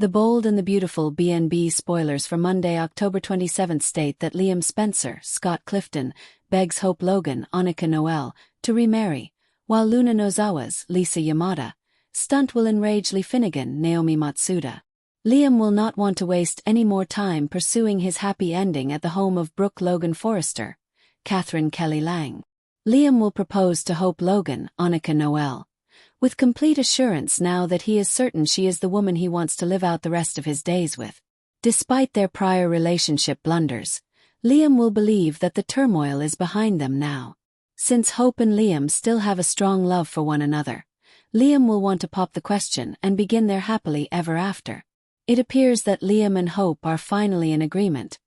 The Bold and the Beautiful B&B spoilers for Monday, October 27 state that Liam Spencer, Scott Clifton, begs Hope Logan, Annika Noel, to remarry, while Luna Nozawa's, Lisa Yamada, stunt will enrage Lee Finnegan, Naomi Matsuda. Liam will not want to waste any more time pursuing his happy ending at the home of Brooke Logan Forrester, Catherine Kelly Lang. Liam will propose to Hope Logan, Annika Noel, with complete assurance now that he is certain she is the woman he wants to live out the rest of his days with. Despite their prior relationship blunders, Liam will believe that the turmoil is behind them now. Since Hope and Liam still have a strong love for one another, Liam will want to pop the question and begin their happily ever after. It appears that Liam and Hope are finally in agreement.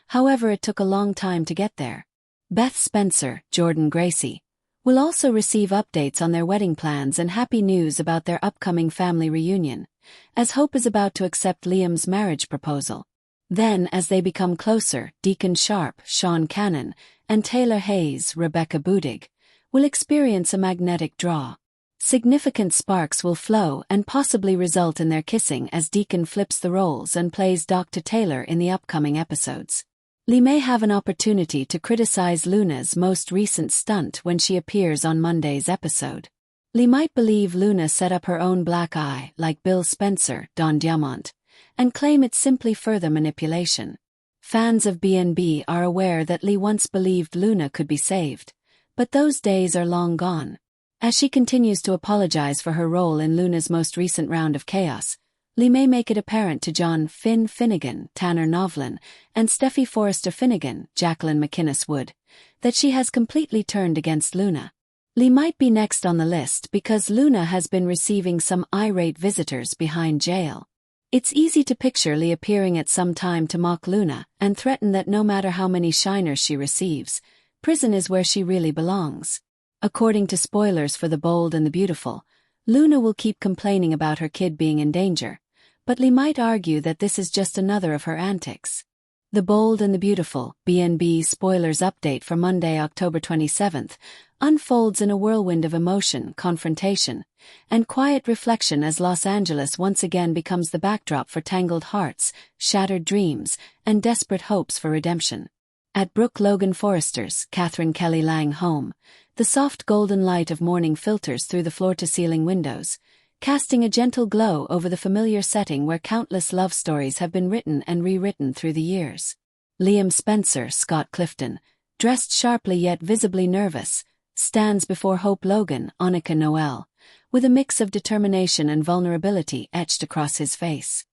However, it took a long time to get there. Beth Spencer, Jordan Gracie, will also receive updates on their wedding plans and happy news about their upcoming family reunion, as Hope is about to accept Liam's marriage proposal. Then, as they become closer, Deacon Sharp, Sean Cannon, and Taylor Hayes, Rebecca Budig, will experience a magnetic draw. Significant sparks will flow and possibly result in their kissing as Deacon flips the roles and plays Dr. Taylor in the upcoming episodes. Lee may have an opportunity to criticize Luna's most recent stunt when she appears on Monday's episode. Lee might believe Luna set up her own black eye, like Bill Spencer, Don Diamont, and claim it's simply further manipulation. Fans of B&B are aware that Lee once believed Luna could be saved, but those days are long gone. As she continues to apologize for her role in Luna's most recent round of chaos, Lee may make it apparent to John Finn Finnegan, Tanner Novlin, and Steffi Forrester Finnegan, Jacqueline McInnes Wood, that she has completely turned against Luna. Lee might be next on the list because Luna has been receiving some irate visitors behind jail. It's easy to picture Lee appearing at some time to mock Luna and threaten that no matter how many shiners she receives, prison is where she really belongs. According to spoilers for The Bold and the Beautiful, Luna will keep complaining about her kid being in danger, but Lee might argue that this is just another of her antics. The Bold and the Beautiful, B&B spoilers update for Monday, October 27th, unfolds in a whirlwind of emotion, confrontation, and quiet reflection as Los Angeles once again becomes the backdrop for tangled hearts, shattered dreams, and desperate hopes for redemption. At Brooke Logan Forrester's, Catherine Kelly Lang home, the soft golden light of morning filters through the floor-to-ceiling windows, casting a gentle glow over the familiar setting where countless love stories have been written and rewritten through the years. Liam Spencer, Scott Clifton, dressed sharply yet visibly nervous, stands before Hope Logan, Annika Noel, with a mix of determination and vulnerability etched across his face.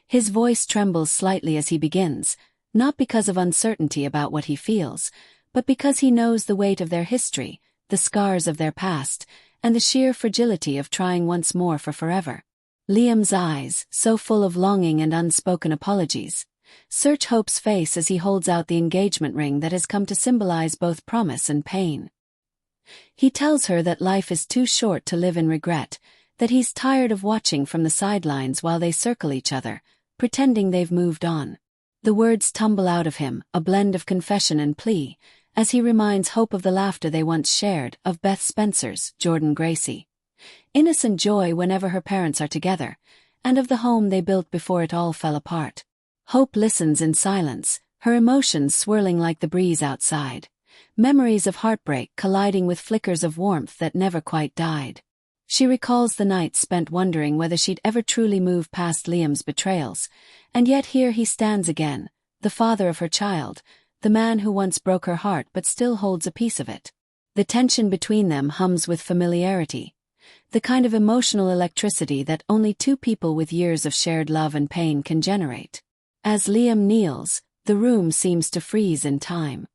His voice trembles slightly as he begins, not because of uncertainty about what he feels, but because he knows the weight of their history, the scars of their past, and the sheer fragility of trying once more for forever. Liam's eyes, so full of longing and unspoken apologies, search Hope's face as he holds out the engagement ring that has come to symbolize both promise and pain. He tells her that life is too short to live in regret, that he's tired of watching from the sidelines while they circle each other, pretending they've moved on. The words tumble out of him, a blend of confession and plea, as he reminds Hope of the laughter they once shared, of Beth Spencer's, Jordan Gracie, innocent joy whenever her parents are together, and of the home they built before it all fell apart. Hope listens in silence, her emotions swirling like the breeze outside, memories of heartbreak colliding with flickers of warmth that never quite died. She recalls the nights spent wondering whether she'd ever truly move past Liam's betrayals, and yet here he stands again, the father of her child, the man who once broke her heart but still holds a piece of it. The tension between them hums with familiarity, the kind of emotional electricity that only two people with years of shared love and pain can generate. As Liam kneels, the room seems to freeze in time.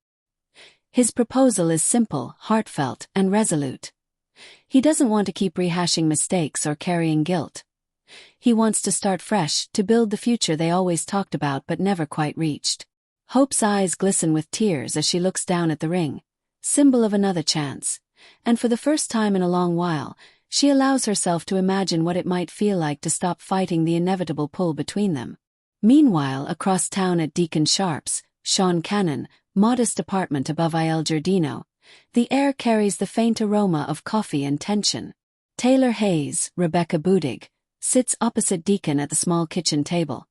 His proposal is simple, heartfelt, and resolute. He doesn't want to keep rehashing mistakes or carrying guilt. He wants to start fresh, to build the future they always talked about but never quite reached. Hope's eyes glisten with tears as she looks down at the ring, symbol of another chance, and for the first time in a long while, she allows herself to imagine what it might feel like to stop fighting the inevitable pull between them. Meanwhile, across town at Deacon Sharp's, Sean Cannon, modest apartment above Il Giardino, the air carries the faint aroma of coffee and tension. Taylor Hayes, Rebecca Budig, sits opposite Deacon at the small kitchen table.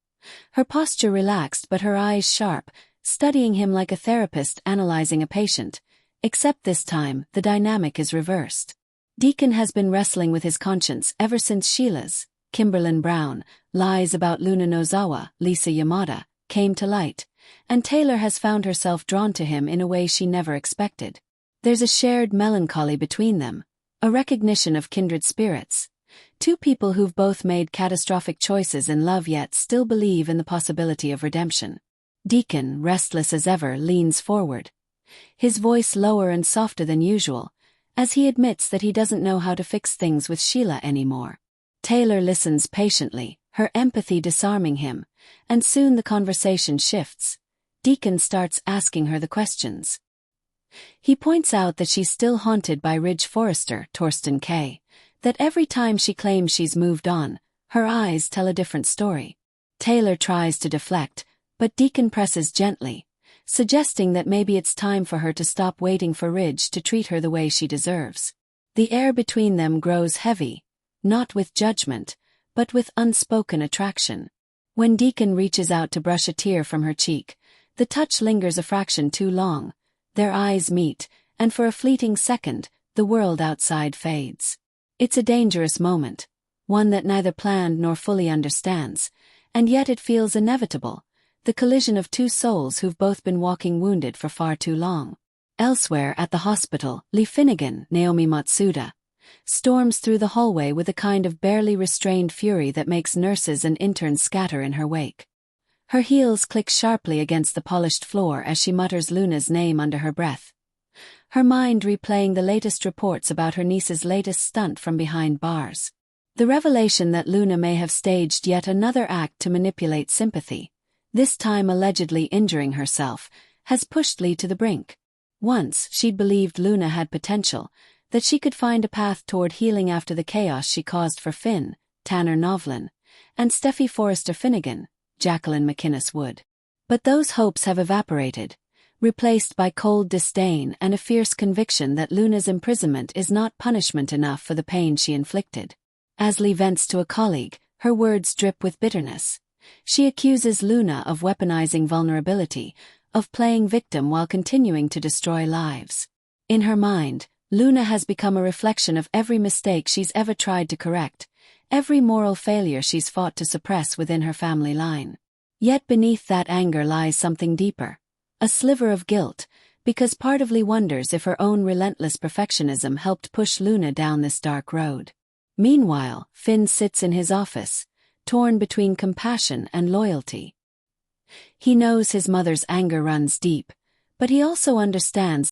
Her posture relaxed but her eyes sharp, studying him like a therapist analyzing a patient. Except this time, the dynamic is reversed. Deacon has been wrestling with his conscience ever since Sheila's, Kimberlyn Brown, lies about Luna Nozawa, Lisa Yamada, came to light, and Taylor has found herself drawn to him in a way she never expected. There's a shared melancholy between them, a recognition of kindred spirits. Two people who've both made catastrophic choices in love yet still believe in the possibility of redemption. Deacon, restless as ever, leans forward, his voice lower and softer than usual, as he admits that he doesn't know how to fix things with Sheila anymore. Taylor listens patiently, her empathy disarming him, and soon the conversation shifts. Deacon starts asking her the questions. He points out that she's still haunted by Ridge Forrester, Torsten K., that every time she claims she's moved on, her eyes tell a different story. Taylor tries to deflect, but Deacon presses gently, suggesting that maybe it's time for her to stop waiting for Ridge to treat her the way she deserves. The air between them grows heavy, not with judgment, but with unspoken attraction. When Deacon reaches out to brush a tear from her cheek, the touch lingers a fraction too long. Their eyes meet, and for a fleeting second, the world outside fades. It's a dangerous moment, one that neither planned nor fully understands, and yet it feels inevitable. The collision of two souls who've both been walking wounded for far too long. Elsewhere at the hospital, Lee Finnegan, Naomi Matsuda, storms through the hallway with a kind of barely restrained fury that makes nurses and interns scatter in her wake. Her heels click sharply against the polished floor as she mutters Luna's name under her breath, her mind replaying the latest reports about her niece's latest stunt from behind bars. The revelation that Luna may have staged yet another act to manipulate sympathy, this time allegedly injuring herself, has pushed Lee to the brink. Once, she'd believed Luna had potential, that she could find a path toward healing after the chaos she caused for Finn, Tanner Novlin, and Steffi Forrester Finnegan, Jacqueline McInnes Wood. But those hopes have evaporated, replaced by cold disdain and a fierce conviction that Luna's imprisonment is not punishment enough for the pain she inflicted. As Lee vents to a colleague, her words drip with bitterness. She accuses Luna of weaponizing vulnerability, of playing victim while continuing to destroy lives. In her mind, Luna has become a reflection of every mistake she's ever tried to correct, every moral failure she's fought to suppress within her family line. Yet beneath that anger lies something deeper, a sliver of guilt, because part of Lee wonders if her own relentless perfectionism helped push Luna down this dark road. Meanwhile, Finn sits in his office, torn between compassion and loyalty. He knows his mother's anger runs deep, but he also understands